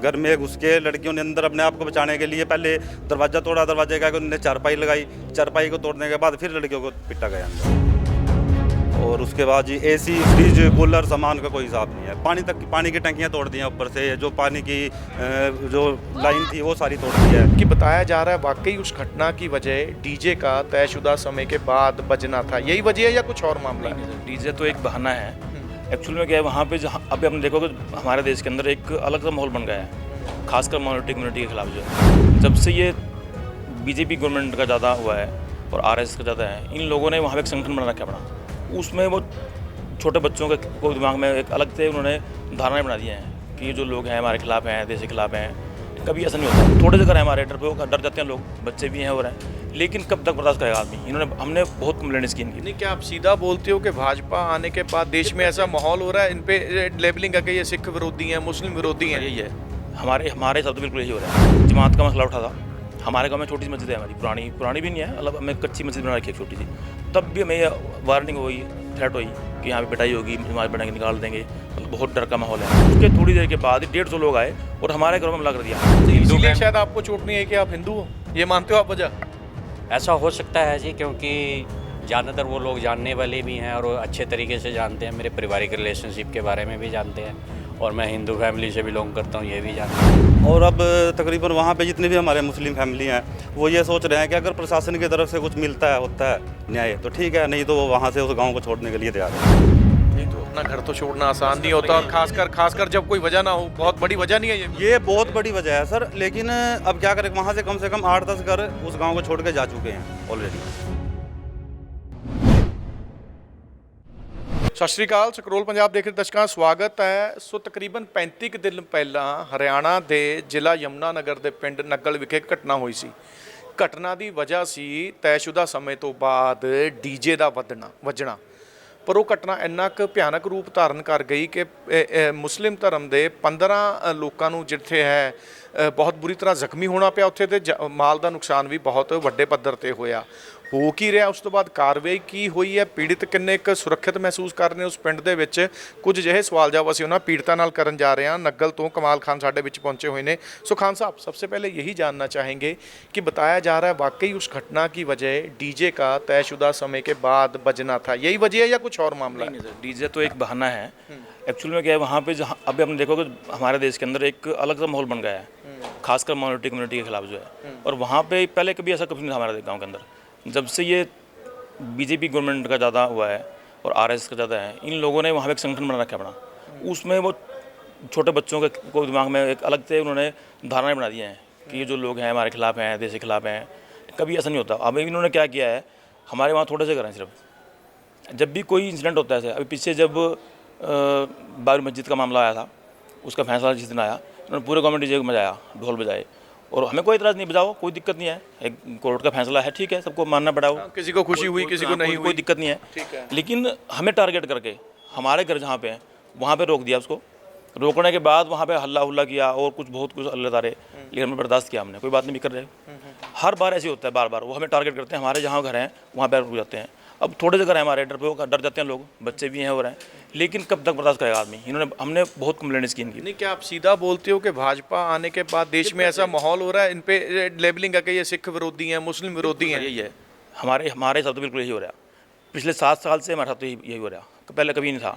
घर में घुस के लड़कियों ने अंदर अपने आप को बचाने के लिए पहले दरवाज़ा तोड़ा, दरवाजे का उन्होंने चारपाई लगाई, चारपाई को तोड़ने के बाद फिर लड़कियों को पिटा गया अंदर। और उसके बाद जी एसी, फ्रिज, कूलर, सामान का कोई हिसाब नहीं है। पानी की टंकियां तोड़ दी हैं ऊपर से, जो पानी की जो लाइन थी वो सारी तोड़ दी है। कि बताया जा रहा है वाकई उस घटना की वजह डीजे का तयशुदा समय के बाद बजना था, यही वजह है या कुछ और मामला है? डीजे तो एक बहाना है। एक्चुअल में क्या है, वहाँ पे जहाँ अभी आपने देखोगे हमारे देश के अंदर एक अलग सा माहौल बन गया है, खासकर माइनॉरिटी कम्युनिटी के खिलाफ। जो है जब से ये बीजेपी गवर्नमेंट का ज़्यादा हुआ है और आरएसएस का ज़्यादा है, इन लोगों ने वहाँ पे एक संगठन बना रखा है अपना। उसमें वो छोटे बच्चों के को दिमाग में एक अलग से उन्होंने धारणाएं बना दी हैं कि जो लोग हैं हमारे खिलाफ हैं, देश के खिलाफ हैं। कभी ऐसा नहीं होता, थोड़े से अगर हमारे डर जाते हैं लोग, बच्चे भी हैं हो रहे हैं, लेकिन कब तक बर्दाश्त करेगा आदमी। हमने बहुत कंप्लेंट्स की इनकी। नहीं, क्या आप सीधा बोलते हो कि भाजपा आने के बाद देश में ऐसा माहौल हो रहा है, इन पे लेबलिंग है कि ये सिख विरोधी हैं, मुस्लिम विरोधी हैं? यही है हमारे साथ तो बिल्कुल यही हो रहा है। जमात का मसला उठा था हमारे गाँव में, छोटी सी मस्जिद है हमारी, पुरानी भी नहीं है, मतलब हमें कच्ची मस्जिद बना रखी है छोटी सी। तब भी हमें वार्निंग हुई, थ्रेट हुई कि यहाँ पे पिटाई होगी, नमाज बना के निकाल देंगे, मतलब बहुत डर का माहौल है। उसके थोड़ी देर के बाद 150 लोग आए और हमारे घरों में हमला कर दिया। इसलिए शायद आपको चोट नहीं है कि आप हिंदू हो, ये मानते हो आप वजह? ऐसा हो सकता है जी, क्योंकि ज़्यादातर वो लोग जानने वाले भी हैं और वो अच्छे तरीके से जानते हैं, मेरे पारिवारिक रिलेशनशिप के बारे में भी जानते हैं, और मैं हिंदू फैमिली से बिलोंग करता हूँ, ये भी जानते हैं। और अब तकरीबन वहाँ पे जितने भी हमारे मुस्लिम फैमिली हैं वो ये सोच रहे हैं कि अगर प्रशासन की तरफ से कुछ मिलता है, होता है न्याय, तो ठीक है, नहीं तो वो वहाँ से उस गाँव को छोड़ने के लिए तैयार है। नहीं तो अपना घर तो छोड़ना आसान नहीं होता, और खासकर जब कोई वजह ना हो। बहुत बड़ी वजह नहीं है ये बहुत बड़ी वजह है सर, लेकिन अब क्या करें, वहाँ से कम 8-10 घर उस गाँव को छोड़ के जा चुके हैं ऑलरेडी। ਸਤਿ ਸ਼੍ਰੀ ਅਕਾਲ, ਸਕਰੋਲ ਪੰਜਾਬ ਦੇਖ ਰਹੇ ਦਰਸ਼ਕਾਂ ਸਵਾਗਤ ਹੈ। ਸੋ ਤਕਰੀਬਨ 35 ਕੁ ਦਿਨ ਪਹਿਲਾਂ ਹਰਿਆਣਾ ਦੇ ਜ਼ਿਲ੍ਹਾ ਯਮੁਨਾ ਨਗਰ ਦੇ ਪਿੰਡ ਨੱਗਲ ਵਿਖੇ ਘਟਨਾ ਹੋਈ ਸੀ। ਘਟਨਾ ਦੀ ਵਜ੍ਹਾ ਸੀ ਤੈਅਸ਼ੁਦਾ ਸਮੇਂ ਤੋਂ ਬਾਅਦ ਡੀਜੇ ਦਾ ਵੱਜਣਾ। ਪਰ ਉਹ ਘਟਨਾ ਇੰਨਾ ਕੁ ਭਿਆਨਕ ਰੂਪ ਧਾਰਨ ਕਰ ਗਈ ਕਿ ਮੁਸਲਿਮ ਧਰਮ ਦੇ 15 ਲੋਕਾਂ ਨੂੰ ਜਿੱਥੇ ਹੈ ਬਹੁਤ ਬੁਰੀ ਤਰ੍ਹਾਂ ਜ਼ਖਮੀ ਹੋਣਾ ਪਿਆ ਉੱਥੇ, ਤੇ ਮਾਲ ਦਾ ਨੁਕਸਾਨ ਵੀ ਬਹੁਤ ਵੱਡੇ ਪੱਧਰ ਤੇ ਹੋਇਆ। ਹੋ ਕੀ ਰਿਹਾ, ਉਸ ਤੋਂ ਬਾਅਦ ਕਾਰਵਾਈ ਕੀ ਹੋਈ ਹੈ, ਪੀੜਿਤ ਕਿੰਨੇ ਕੁ ਸੁਰੱਖਿਅਤ ਮਹਿਸੂਸ ਕਰ ਰਹੇ ਉਸ ਪਿੰਡ ਦੇ ਵਿੱਚ, ਕੁਝ ਜਿਹੇ ਸਵਾਲ ਜਵਾਬ ਅਸੀਂ ਉਹਨਾਂ ਪੀੜਤਾਂ ਨਾਲ ਕਰਨ ਜਾ ਰਹੇ ਹਾਂ। नग्गल तो कमाल खान साढ़े बीच पहुँचे हुए हैं। सो खान साहब, सबसे पहले यही जानना चाहेंगे कि बताया जा रहा है वाकई उस घटना की वजह डीजे का तयशुदा समय के बाद बजना था, यही वजह है या कुछ और मामला? नहीं सर, डीजे तो एक बहाना है। एक्चुअल में क्या है, वहाँ पे जहाँ अभी आपने देखोगे हमारे देश के अंदर एक अलग सा माहौल बन गया है, खासकर माइनॉरिटी कम्युनिटी के खिलाफ। जो है और वहाँ पे पहले कभी ऐसा कुछ नहीं था हमारे गाँव के अंदर। जब से ये बीजेपी गवर्नमेंट का ज़्यादा हुआ है और आरएसएस का ज़्यादा है, इन लोगों ने वहाँ पे एक संगठन बना रखा है अपना। उसमें वो छोटे बच्चों के को दिमाग में एक अलग से उन्होंने धारणाएं बना दी हैं कि ये जो लोग हैं हमारे खिलाफ हैं, देश के खिलाफ हैं। कभी ऐसा नहीं होता। अब इन्होंने क्या किया है, हमारे वहाँ थोड़े से घर हैं सिर्फ। जब भी कोई इंसिडेंट होता है, अभी पीछे जब बाबरी मस्जिद का मामला आया था, उसका फैसला जिस दिन आया, उन्होंने पूरे गवर्नमेंट डीजे को बजाया, ढोल बजाए, और हमें कोई इतराज़ नहीं, बजाओ, कोई दिक्कत नहीं है, एक कोर्ट का फैसला है, ठीक है, सबको मानना पड़ा हो। किसी को खुशी हुई, किसी को नहीं हुई, कोई दिक्कत नहीं है, ठीक है। लेकिन हमें टारगेट करके हमारे घर जहाँ पे हैं वहाँ पे रोक दिया। उसको रोकने के बाद वहाँ पे हल्ला हुल्ला किया और बहुत कुछ अल्लाह तारे, लेकिन हमने बर्दाश्त किया, हमने कोई बात नहीं भी कर रहे। हर बार ऐसे होता है, बार वो हमें टारगेट करते हैं, हमारे जहाँ घर हैं वहाँ पर रुक जाते हैं। अब थोड़े से घर हैं हमारे, डर जाते हैं लोग, बच्चे भी हैं हो रहे हैं, लेकिन कब तक बर्दाश्त करेगा आदमी। हमने बहुत कंप्लेंट्स की इनकी। नहीं, क्या आप सीधा बोलते हो कि भाजपा आने के बाद देश में ऐसा माहौल हो रहा है, इन पे लेबलिंग है कि ये सिख विरोधी हैं, मुस्लिम विरोधी हैं? यही है हमारे साथ तो बिल्कुल यही हो रहा है। पिछले 7 साल से हमारे साथ तो यही हो रहा है, पहले कभी नहीं था।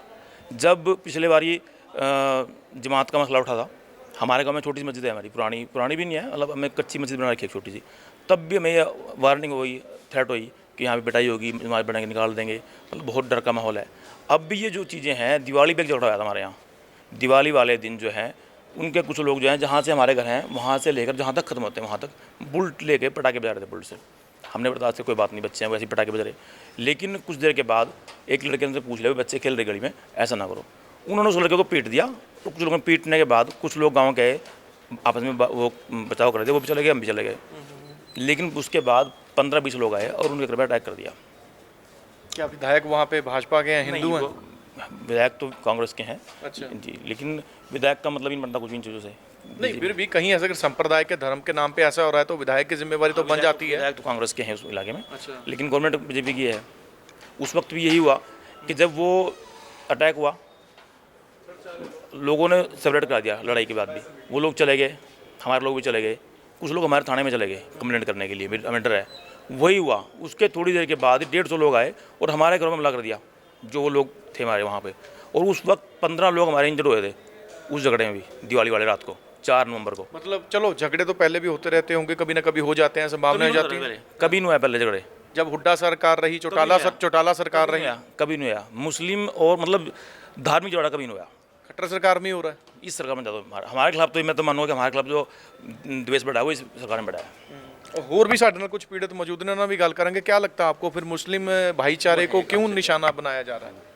जब पिछले बारी जमात का मसला उठा था हमारे गाँव में, छोटी सी मस्जिद है हमारी, पुरानी भी नहीं है, मतलब हमें कच्ची मस्जिद बना रखी है छोटी सी। तब भी हमें वार्निंग हुई, थ्रेट हुई कि यहाँ पे पिटाई होगी, नमाज बना के निकाल देंगे, मतलब बहुत डर का माहौल है। अब भी ये जो चीज़ें हैं, दिवाली पे झगड़ा हुआ था हमारे यहाँ। दिवाली वाले दिन जो है उनके कुछ लोग जो हैं, जहाँ से हमारे घर हैं वहाँ से लेकर जहाँ तक ख़त्म होते हैं वहाँ तक बुलेट लेके पटाखे बजा रहे थे बुलेट से। हमने बर्दाश्त से कोई बात नहीं, बच्चे हैं वैसे पटाखे बजा रहे। लेकिन कुछ देर के बाद एक लड़के ने पूछ लिया, बच्चे खेल रहे गली में, ऐसा ना करो। उन्होंने उस लड़के को पीट दिया, तो कुछ लोगों ने पीटने के बाद कुछ लोग गाँव गए, आपस में वो बचाव कर रहे थे, वो भी चले गए, हम भी चले गए। लेकिन उसके बाद 15-20 लोग आए और उनके घर पर अटैक कर दिया। क्या विधायक वहाँ पे भाजपा के हैं, हिंदू हैं? विधायक तो कांग्रेस के हैं। अच्छा जी, लेकिन विधायक का मतलब ही नहीं बनता कुछ इन चीज़ों से। नहीं, फिर भी कहीं ऐसा अगर संप्रदाय के धर्म के नाम पे ऐसा हो रहा है तो विधायक की जिम्मेवारी तो बन जाती है। विधायक तो कांग्रेस के हैं उस इलाके में। अच्छा। लेकिन गवर्नमेंट बीजेपी की है। उस वक्त भी यही हुआ कि जब वो अटैक हुआ, लोगों ने सेपरेट करा दिया लड़ाई के बाद भी। वो लोग चले गए, हमारे लोग भी चले गए, कुछ लोग हमारे थाने में चले गए कंप्लेंट करने के लिए, मेरा डर है। वही हुआ, उसके थोड़ी देर के बाद 150 लोग आए और हमारे घरों में हमला कर दिया, जो वो लोग थे हमारे वहाँ पे। और उस वक्त 15 लोग हमारे इंजर्ड हुए थे उस झगड़े में भी, दिवाली वाले रात को 4 नवंबर को। मतलब चलो झगड़े तो पहले भी होते रहते होंगे, कभी ना कभी हो जाते हैं, संभावना हो जाती है। कभी नहीं हुआ पहले झगड़े, जब हुड्डा सरकार रही, चौटाला सरकार रही, कभी नहीं हुआ। मुस्लिम और मतलब धार्मिक झगड़ा कभी नहीं हुआ। खट्टर सरकार में ही हो रहा है। इस सरकार में ज़्यादा हमारे खिलाफ तो मैं तो मानूंगा कि हमारे खिलाफ जो द्वेष बढ़ा है वो इस सरकार में बढ़ा है। और भी साढ़े कुछ पीड़ित मौजूद ने, ना भी गल करेंगे। क्या लगता है आपको, फिर मुस्लिम भाईचारे को क्यों निशाना बनाया जा रहा है?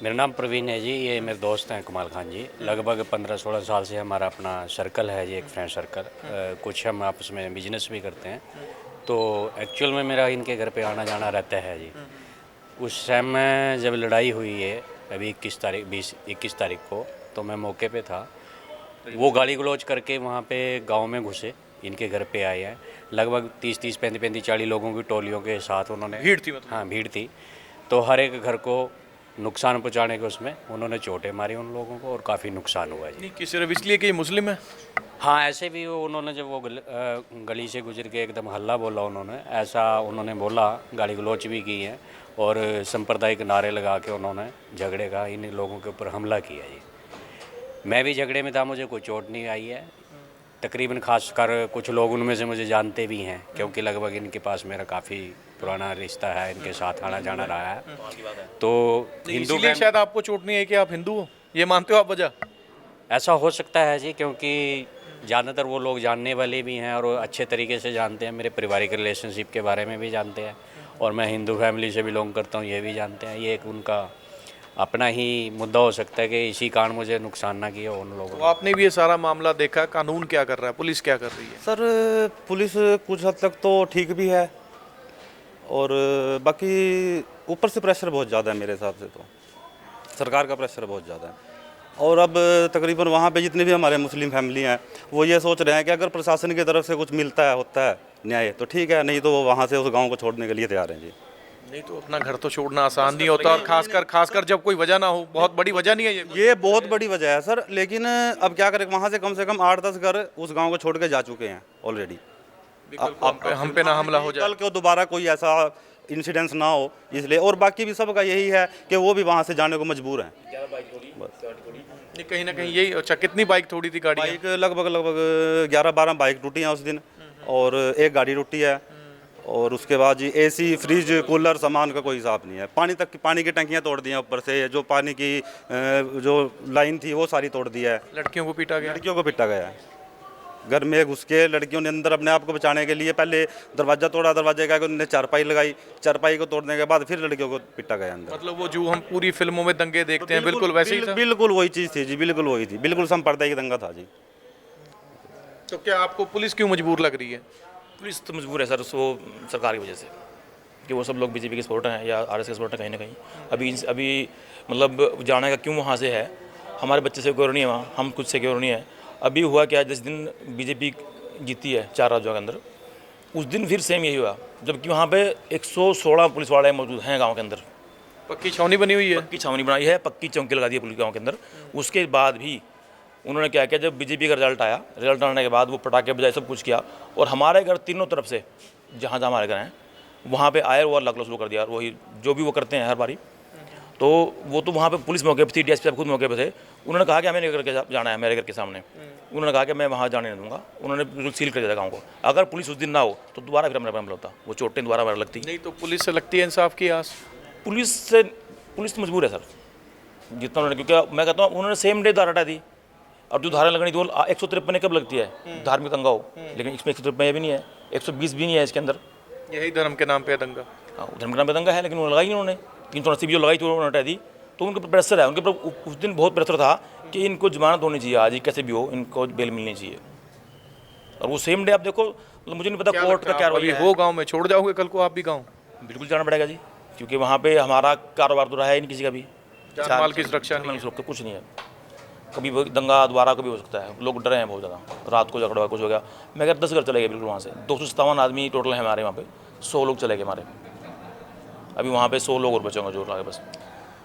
मेरा नाम प्रवीण है जी, ये मेरे दोस्त हैं कमाल खान जी। लगभग 15-16 साल से हमारा अपना सर्कल है जी, एक फ्रेंड सर्कल। कुछ हम आपस में बिजनेस भी करते हैं, तो एक्चुअल में मेरा इनके घर पे आना जाना रहता है जी। उस टाइम में जब लड़ाई हुई है अभी 21 तारीख को, तो मैं मौके पे था। वो गाली गलौज करके वहाँ पे गांव में घुसे, इनके घर पे आए हैं। लगभग 30-30, 35-35, 40 लोगों की टोलियों के साथ उन्होंने, भीड़ थी मतलब? हाँ भीड़ थी। तो हर एक घर को नुकसान पहुंचाने के उसमें उन्होंने चोटें मारी उन लोगों को, और काफ़ी नुकसान हुआ जी। नहीं कि सिर्फ इसलिए कि ये मुस्लिम है? हाँ, ऐसे भी उन्होंने जब वो गली से गुजर के एकदम हल्ला बोला उन्होंने, ऐसा उन्होंने बोला, गाली गलौच भी की है, और सांप्रदायिक नारे लगा के उन्होंने झगड़े का इन लोगों के ऊपर हमला किया जी। मैं भी झगड़े में था, मुझे कोई चोट नहीं आई है तकरीबन। खासकर कुछ लोग उनमें से मुझे जानते भी हैं, क्योंकि लगभग इनके पास मेरा काफ़ी पुराना रिश्ता है, इनके साथ आना जाना रहा है। तो हिंदू इसलिए शायद आपको चोट नहीं है कि आप हिंदू हो, ये मानते हो आप वजह? ऐसा हो सकता है जी, क्योंकि ज़्यादातर वो लोग जानने वाले भी हैं और अच्छे तरीके से जानते हैं, मेरे पारिवारिक रिलेशनशिप के बारे में भी जानते हैं, और मैं हिंदू फैमिली से बिलोंग करता हूँ, ये भी जानते हैं। ये एक उनका अपना ही मुद्दा हो सकता है कि इसी कारण मुझे नुकसान ना किया उन लोगों तो ने। आपने भी ये सारा मामला देखा, कानून क्या कर रहा है, पुलिस क्या कर रही है? सर पुलिस कुछ हद तक तो ठीक भी है, और बाकी ऊपर से प्रेशर बहुत ज़्यादा है मेरे हिसाब से, तो सरकार का प्रेशर बहुत ज़्यादा है। और अब तकरीबन वहाँ पे जितने भी हमारे मुस्लिम फैमिली हैं, वो ये सोच रहे हैं कि अगर प्रशासन की तरफ से कुछ मिलता है, होता है न्याय, तो ठीक है, नहीं तो वो वहाँ से उस गांव को छोड़ने के लिए तैयार हैं जी। नहीं तो अपना घर तो छोड़ना आसान नहीं होता, और खासकर जब कोई वजह ना हो। बहुत बड़ी वजह नहीं है ये बहुत बड़ी वजह है सर, लेकिन अब क्या करें, वहाँ से कम 8-10 घर उस गांव को छोड़ के जा चुके हैं ऑलरेडी। हम पे ना हमला हो जाए, कल को दोबारा कोई ऐसा इंसिडेंस ना हो, इसलिए। और बाकी भी सबका यही है कि वो भी वहाँ से जाने को मजबूर हैं। नहीं कहीं ना कहीं यही। अच्छा, कितनी बाइक तोड़ी थी गाड़ी? बाइक लगभग 11-12 बाइक टूटी हैं उस दिन, और एक गाड़ी टूटी है। और उसके बाद जी एसी, फ्रिज, कूलर, सामान का कोई हिसाब नहीं है। पानी की टंकियाँ तोड़ दी हैं ऊपर से, जो पानी की जो लाइन थी वो सारी तोड़ दी है। लड़कियों को पीटा गया? लड़कियों को पीटा गया है। घर में घुस के लड़कियों ने अंदर अपने आप को बचाने के लिए पहले दरवाज़ा तोड़ा, दरवाजे का उन्होंने चारपाई लगाई, चारपाई को तोड़ने के बाद फिर लड़कियों को पीटा गया अंदर। मतलब वो जो हम पूरी फिल्मों में दंगे देखते हैं, बिल्कुल वैसे ही था? बिल्कुल वही चीज़ थी जी, बिल्कुल वही थी, बिल्कुल सांप्रदायिक दंगा था जी। तो क्या आपको पुलिस क्यों मजबूर लग रही है? पुलिस तो मजबूर है सर, वो सरकार की वजह से, कि वो सब लोग बीजेपी के सपोर्टर हैं या आरएसएस के सपोर्टर कहीं ना कहीं। अभी मतलब जाने का क्यों वहाँ से है, हमारे बच्चे सिक्योर नहीं है वहाँ, हम कुछ सिक्योर नहीं है। अभी हुआ क्या, जिस दिन बीजेपी जीती है 4 राज्यों के अंदर, उस दिन फिर सेम यही हुआ, जबकि वहाँ पे 116 पुलिस वाले मौजूद हैं गाँव के अंदर। पक्की छावनी बनी हुई है? पक्की छावनी बनाई है, पक्की चौकी लगा दी है पुलिस गाँव के अंदर। उसके बाद भी उन्होंने क्या किया, जब बीजेपी का रिजल्ट आया, रिजल्ट आने के बाद वो पटाखे बजाए सब कुछ किया, और हमारे घर तीनों तरफ से जहाँ जहाँ हमारे घर हैं वहाँ पे आए और लकलो शुरू कर दिया। और वही जो भी वो करते हैं हर बारी, तो वो तो वहाँ पे पुलिस मौके पर थी, डीएसपी साहब खुद मौके पे थे। उन्होंने कहा कि हमें नहीं करके जाना है मेरे घर के सामने, उन्होंने कहा कि मैं वहाँ जाने नहीं दूँगा। उन्होंने बिल्कुल सील कर दिया गाँव को। अगर पुलिस उस दिन ना हो तो दोबारा फिर हमारा हमला होता, वो चोटें दोबारा हमारे लगती। नहीं तो पुलिस से लगती है इंसाफ की आस? पुलिस तो मजबूर है सर जितना उन्होंने, क्योंकि मैं कहता हूँ उन्होंने सेम डे धारा हटा दी। अब जो धारा लगनी थी वो 153 कब लगती है, धार्मिक दंगा हो, लेकिन इसमें 153 भी नहीं है, 120 भी नहीं है इसके अंदर। यही धर्म के नाम पे दंगा? हाँ, धर्म के नाम पे दंगा है, लेकिन उन्होंने लगाई नहीं, उन्होंने 380 भी जो लगाई थी उन्होंने हटा दी। तो उनके ऊपर प्रेशर है, उनके ऊपर उस दिन बहुत प्रेशर था कि इनको जमानत होनी चाहिए आज ही, कैसे भी हो इनको बेल मिलनी चाहिए। और वो सेम डे आप देखो, मतलब मुझे नहीं पता कोर्ट का क्या रवैया है। वो गाँव में छोड़ जाओगे कल को आप भी गाँव? बिल्कुल जाना पड़ेगा जी, क्योंकि वहाँ पे हमारा कारोबार तो रहा है नहीं किसी का भी, जान माल की सुरक्षा नहीं, कुछ नहीं है। कभी दंगा दोबारा कभी हो सकता है, लोग डरे हैं बहुत ज़्यादा। रात को झगड़ा कुछ हो गया, मैं अगर 10 घर चले गए बिल्कुल वहाँ से। 257 आदमी टोटल है हमारे वहाँ पे, 100 लोग चले गए हमारे। अभी वहाँ पे 100 लोग और बचे होंगे जो लागे बस।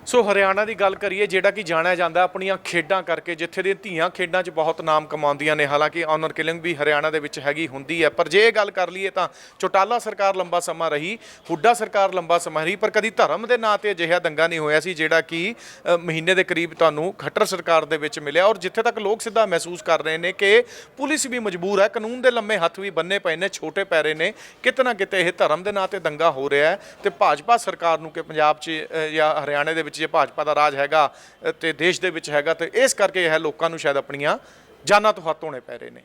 ਸੋ ਹਰਿਆਣਾ ਦੀ ਗੱਲ ਕਰੀਏ ਜਿਹੜਾ ਕਿ ਜਾਣਿਆ ਜਾਂਦਾ ਆਪਣੀਆਂ ਖੇਡਾਂ ਕਰਕੇ, ਜਿੱਥੇ ਦੀਆਂ ਧੀਆਂ ਖੇਡਾਂ 'ਚ ਬਹੁਤ ਨਾਮ ਕਮਾਉਂਦੀਆਂ ਨੇ। ਹਾਲਾਂਕਿ ਆਨਰ ਕਿਲਿੰਗ ਵੀ ਹਰਿਆਣਾ ਦੇ ਵਿੱਚ ਹੈਗੀ ਹੁੰਦੀ ਹੈ, ਪਰ ਜੇ ਇਹ ਗੱਲ ਕਰ ਲਈਏ ਤਾਂ ਚੌਟਾਲਾ ਸਰਕਾਰ ਲੰਬਾ ਸਮਾਂ ਰਹੀ, ਹੁੱਡਾ ਸਰਕਾਰ ਲੰਬਾ ਸਮਾਂ ਰਹੀ, ਪਰ ਕਦੀ ਧਰਮ ਦੇ ਨਾਂ ਤੇ ਅਜਿਹਾ ਦੰਗਾ ਨਹੀਂ ਹੋਇਆ ਸੀ ਜਿਹੜਾ ਕਿ ਮਹੀਨੇ ਦੇ ਕਰੀਬ ਤੁਹਾਨੂੰ ਖੱਟਰ ਸਰਕਾਰ ਦੇ ਵਿੱਚ ਮਿਲਿਆ। ਔਰ ਜਿੱਥੇ ਤੱਕ ਲੋਕ ਸਿੱਧਾ ਮਹਿਸੂਸ ਕਰ ਰਹੇ ਨੇ ਕਿ ਪੁਲਿਸ ਵੀ ਮਜਬੂਰ ਹੈ, ਕਾਨੂੰਨ ਦੇ ਲੰਮੇ ਹੱਥ ਵੀ ਬੰਨੇ ਪਏ ਨੇ, ਛੋਟੇ ਪੈਰੇ ਨੇ, ਕਿਤੇ ਨਾ ਕਿਤੇ ਇਹ ਧਰਮ ਦੇ ਨਾਂ ਤੇ ਦੰਗਾ ਹੋ ਰਿਹਾ ਹੈ। ਤੇ ਭਾਜਪਾ ਸਰਕਾਰ ਨੂੰ ਕਿ ਪੰਜਾਬ 'ਚ ਜਾਂ ਹਰਿਆਣੇ ਦੇ ਵਿੱਚ ਜੇ ਭਾਜਪਾ ਦਾ ਰਾਜ ਹੈਗਾ ਤੇ ਦੇਸ਼ ਦੇ ਵਿੱਚ ਹੈਗਾ, ਤੇ ਇਸ ਕਰਕੇ ਇਹ ਲੋਕਾਂ ਨੂੰ ਸ਼ਾਇਦ ਆਪਣੀਆਂ ਜਾਨਾਂ ਤੋਂ ਹੱਥ ਧੋਣੇ ਪੈ ਰਹੇ ਨੇ।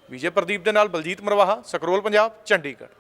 ਵਿਜੇ ਪ੍ਰਦੀਪ ਦੇ ਨਾਲ ਬਲਜੀਤ ਮਰਵਾਹਾ, ਸਕਰੋਲ ਪੰਜਾਬ, ਚੰਡੀਗੜ੍ਹ।